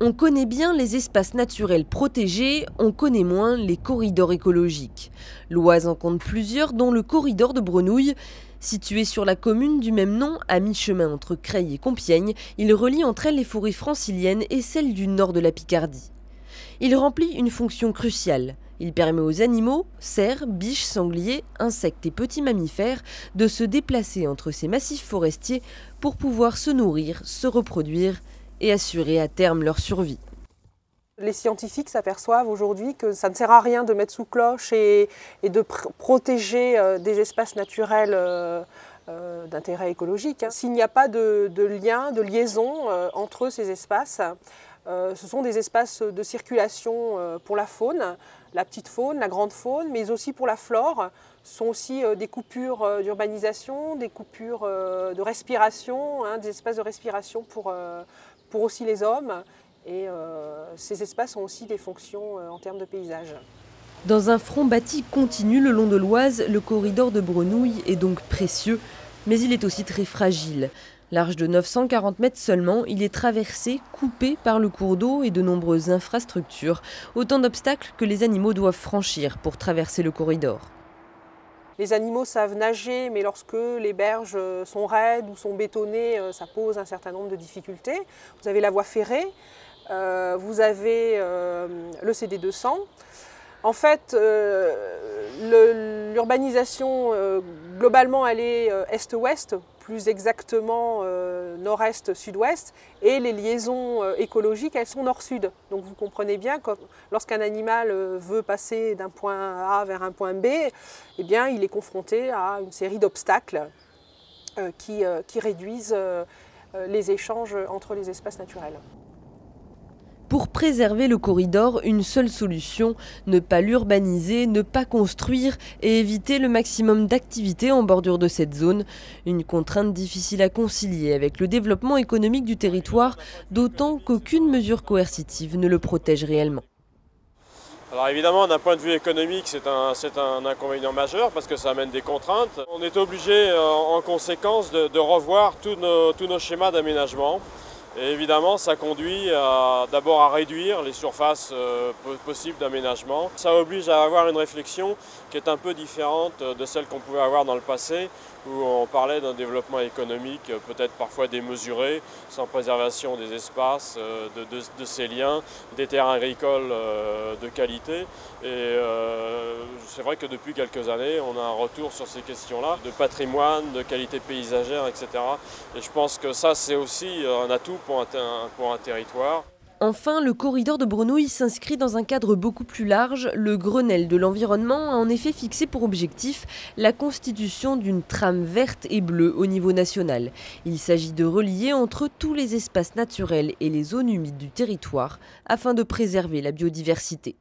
On connaît bien les espaces naturels protégés, on connaît moins les corridors écologiques. L'Oise en compte plusieurs, dont le corridor de Brenouille. Situé sur la commune du même nom, à mi-chemin entre Creil et Compiègne, il relie entre elles les forêts franciliennes et celles du nord de la Picardie. Il remplit une fonction cruciale. Il permet aux animaux, cerfs, biches, sangliers, insectes et petits mammifères de se déplacer entre ces massifs forestiers pour pouvoir se nourrir, se reproduire et assurer à terme leur survie. Les scientifiques s'aperçoivent aujourd'hui que ça ne sert à rien de mettre sous cloche et de protéger des espaces naturels d'intérêt écologique. S'il n'y a pas de lien, de liaison entre ces espaces, ce sont des espaces de circulation pour la faune, la petite faune, la grande faune, mais aussi pour la flore. Ce sont aussi des coupures d'urbanisation, des coupures de respiration, des espaces de respiration pour aussi les hommes. Et ces espaces ont aussi des fonctions en termes de paysage. Dans un front bâti continu le long de l'Oise, le corridor de Brenouille est donc précieux, mais il est aussi très fragile. Large de 940 mètres seulement, il est traversé, coupé par le cours d'eau et de nombreuses infrastructures. Autant d'obstacles que les animaux doivent franchir pour traverser le corridor. Les animaux savent nager, mais lorsque les berges sont raides ou sont bétonnées, ça pose un certain nombre de difficultés. Vous avez la voie ferrée, vous avez le CD200. En fait, l'urbanisation, globalement, elle est est-ouest, plus exactement nord-est-sud-ouest, et les liaisons écologiques, elles sont nord-sud. Donc vous comprenez bien que lorsqu'un animal veut passer d'un point A vers un point B, eh bien, il est confronté à une série d'obstacles qui réduisent les échanges entre les espaces naturels. Pour préserver le corridor, une seule solution, ne pas l'urbaniser, ne pas construire et éviter le maximum d'activités en bordure de cette zone. Une contrainte difficile à concilier avec le développement économique du territoire, d'autant qu'aucune mesure coercitive ne le protège réellement. Alors évidemment, d'un point de vue économique, c'est un inconvénient majeur parce que ça amène des contraintes. On est obligé en conséquence de revoir tous nos schémas d'aménagement. Et évidemment, ça conduit d'abord à réduire les surfaces possibles d'aménagement. Ça oblige à avoir une réflexion qui est un peu différente de celle qu'on pouvait avoir dans le passé, où on parlait d'un développement économique peut-être parfois démesuré, sans préservation des espaces, de ces liens, des terres agricoles de qualité. Et c'est vrai que depuis quelques années, on a un retour sur ces questions-là, de patrimoine, de qualité paysagère, etc. Et je pense que ça, c'est aussi un atout pour un territoire. Enfin, le corridor de Brenouille s'inscrit dans un cadre beaucoup plus large. Le Grenelle de l'environnement a en effet fixé pour objectif la constitution d'une trame verte et bleue au niveau national. Il s'agit de relier entre tous les espaces naturels et les zones humides du territoire afin de préserver la biodiversité.